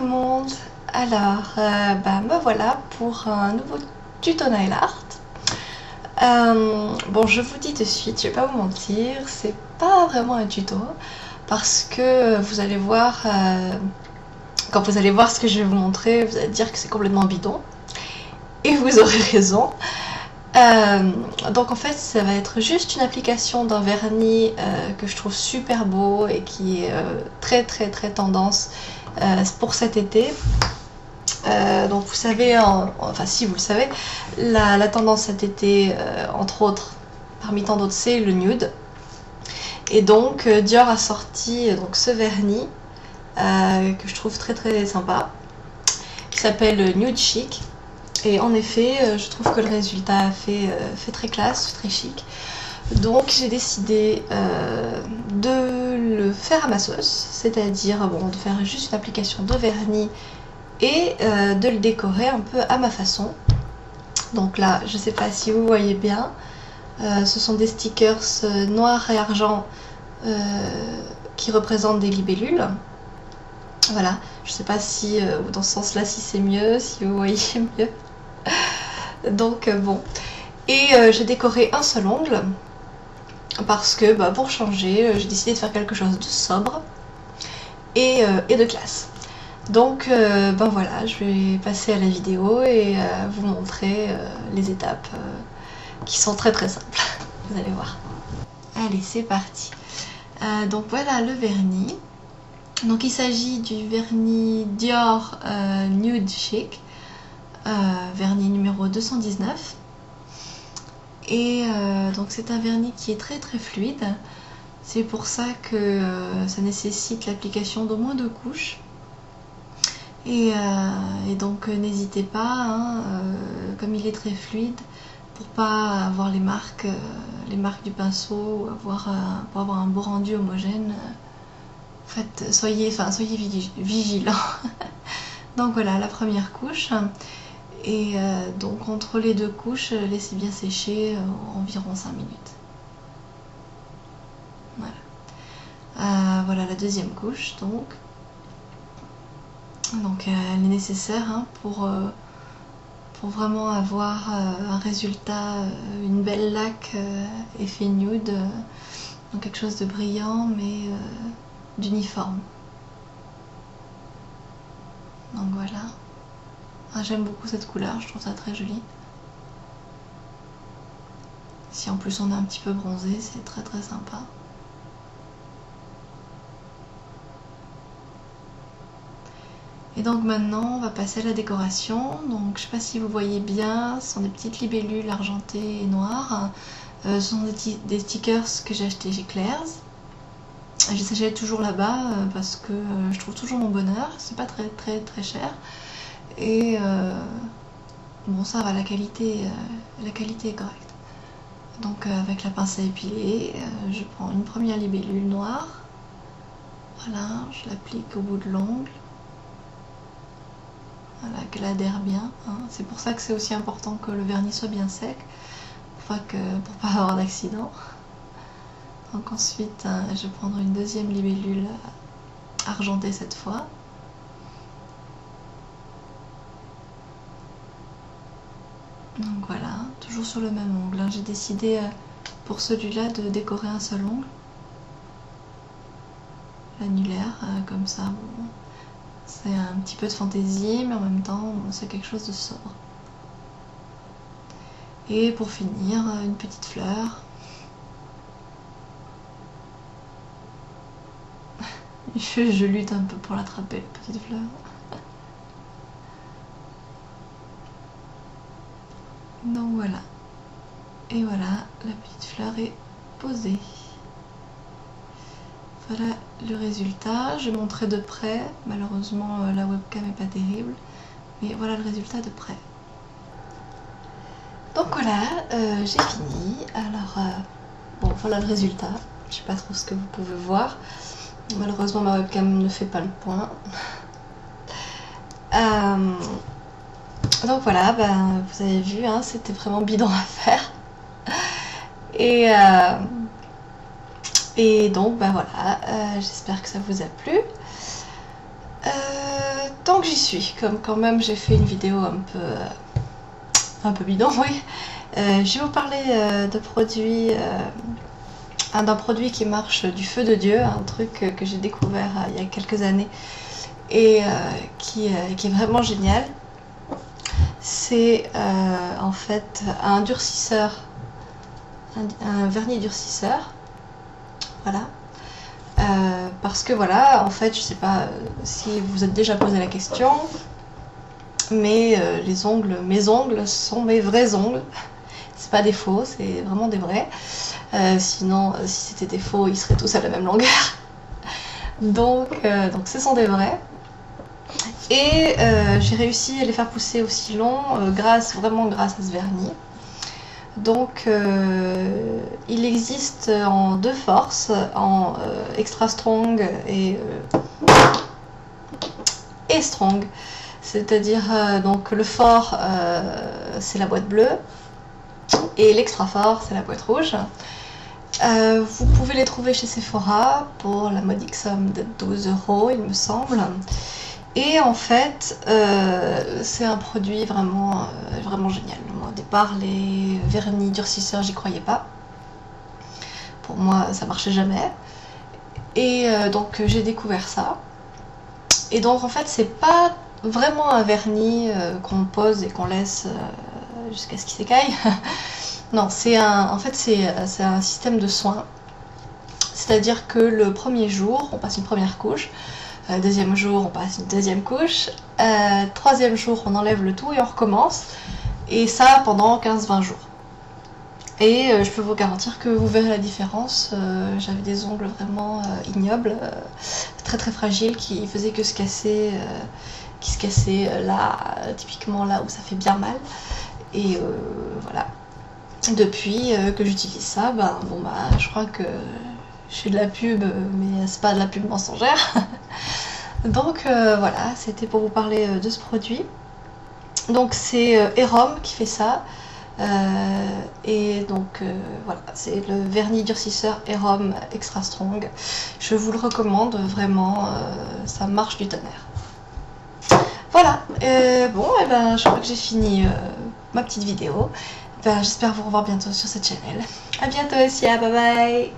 tout le monde. Alors, me voilà pour un nouveau tuto nail art. Bon, je vous dis de suite, je vais pas vous mentir, c'est pas vraiment un tuto parce que vous allez voir, quand vous allez voir ce que je vais vous montrer, vous allez dire que c'est complètement bidon et vous aurez raison. Donc en fait ça va être juste une application d'un vernis que je trouve super beau et qui est très tendance pour cet été. Donc vous savez, enfin si vous le savez, la tendance cet été, entre autres, parmi tant d'autres, c'est le nude. Et donc Dior a sorti donc, ce vernis que je trouve très sympa, qui s'appelle Nude Chic. Et en effet, je trouve que le résultat fait très classe, très chic. Donc j'ai décidé de le faire à ma sauce, c'est-à-dire de faire juste une application de vernis et de le décorer un peu à ma façon. Donc là, je ne sais pas si vous voyez bien, ce sont des stickers noirs et argent qui représentent des libellules. Voilà, je ne sais pas si dans ce sens-là, si c'est mieux, si vous voyez mieux. Donc bon, et j'ai décoré un seul ongle parce que pour changer, j'ai décidé de faire quelque chose de sobre et de classe. Donc voilà, je vais passer à la vidéo et vous montrer les étapes qui sont très simples. Vous allez voir. Allez, c'est parti. Donc voilà le vernis. Donc il s'agit du vernis Dior Nude Chic. Vernis numéro 219 et donc c'est un vernis qui est très fluide, c'est pour ça que ça nécessite l'application d'au moins 2 couches et donc n'hésitez pas, comme il est très fluide, pour pas avoir les marques du pinceau, pour avoir un beau rendu homogène, en fait soyez vigilants. Donc voilà la première couche. Et donc entre les 2 couches, laissez bien sécher environ 5 minutes. Voilà. Voilà la deuxième couche donc. Donc elle est nécessaire pour vraiment avoir un résultat, une belle laque effet nude, donc quelque chose de brillant mais d'uniforme. Donc voilà. J'aime beaucoup cette couleur, je trouve ça très joli. Si en plus on est un petit peu bronzé, c'est très sympa. Et donc maintenant on va passer à la décoration. Donc je sais pas si vous voyez bien, ce sont des petites libellules argentées et noires. Ce sont des stickers que j'ai achetés chez Claire's. Je les achète toujours là-bas parce que je trouve toujours mon bonheur, c'est pas très cher. Et bon, ça va, la qualité est correcte. Donc avec la pince à épiler, je prends une première libellule noire, voilà, je l'applique au bout de l'ongle, voilà, qu'elle adhère bien, c'est pour ça que c'est aussi important que le vernis soit bien sec, pour pas avoir d'accident. Donc ensuite je vais prendre une deuxième libellule argentée cette fois. Donc voilà, toujours sur le même ongle. J'ai décidé pour celui-là de décorer un seul ongle. L'annulaire, comme ça, bon, c'est un petit peu de fantaisie, mais en même temps, c'est quelque chose de sobre. Et pour finir, une petite fleur. Je lutte un peu pour l'attraper, la petite fleur. Donc voilà, et voilà, la petite fleur est posée. Voilà le résultat, je vais montrer de près, malheureusement la webcam n'est pas terrible, mais voilà le résultat de près. Donc voilà, j'ai fini, alors bon voilà le résultat, je sais pas trop ce que vous pouvez voir, malheureusement ma webcam ne fait pas le point. Donc voilà, vous avez vu, c'était vraiment bidon à faire. Et donc voilà, j'espère que ça vous a plu. tant que j'y suis, comme quand même j'ai fait une vidéo un peu bidon, oui, je vais vous parler de produits, d'un produit qui marche du feu de Dieu, un truc que j'ai découvert il y a quelques années et qui est vraiment génial. C'est en fait un durcisseur, un vernis durcisseur, voilà. Parce que voilà, en fait, je sais pas si vous êtes déjà posé la question, mais mes ongles sont mes vrais ongles. C'est pas des faux, c'est vraiment des vrais. Sinon, si c'était des faux, ils seraient tous à la même longueur. Donc ce sont des vrais. Et j'ai réussi à les faire pousser aussi long, vraiment grâce à ce vernis. Donc il existe en deux forces, en extra strong et strong. C'est-à-dire donc le fort c'est la boîte bleue et l'extra fort c'est la boîte rouge. Vous pouvez les trouver chez Sephora pour la modique somme de 12 € il me semble. Et en fait, c'est un produit vraiment, vraiment génial. Moi, au départ, les vernis durcisseurs, j'y croyais pas. Pour moi, ça marchait jamais. Et donc, j'ai découvert ça. Et donc, en fait, c'est pas vraiment un vernis qu'on pose et qu'on laisse jusqu'à ce qu'il s'écaille. Non, en fait, c'est un système de soins. C'est-à-dire que le premier jour, on passe une première couche. Deuxième jour, on passe une deuxième couche. Troisième jour, on enlève le tout et on recommence. Et ça pendant 15-20 jours. Et je peux vous garantir que vous verrez la différence. J'avais des ongles vraiment ignobles, très très fragiles, qui faisaient que se casser, qui se cassaient là, typiquement là où ça fait bien mal. Et voilà. Depuis que j'utilise ça, je crois que je fais de la pub, mais c'est pas de la pub mensongère. Donc voilà, c'était pour vous parler de ce produit. Donc c'est Erom qui fait ça. Et donc voilà, c'est le vernis durcisseur Erom Extra Strong. Je vous le recommande vraiment, ça marche du tonnerre. Voilà, bon, je crois que j'ai fini ma petite vidéo. J'espère vous revoir bientôt sur cette chaîne. A bientôt aussi, bye bye.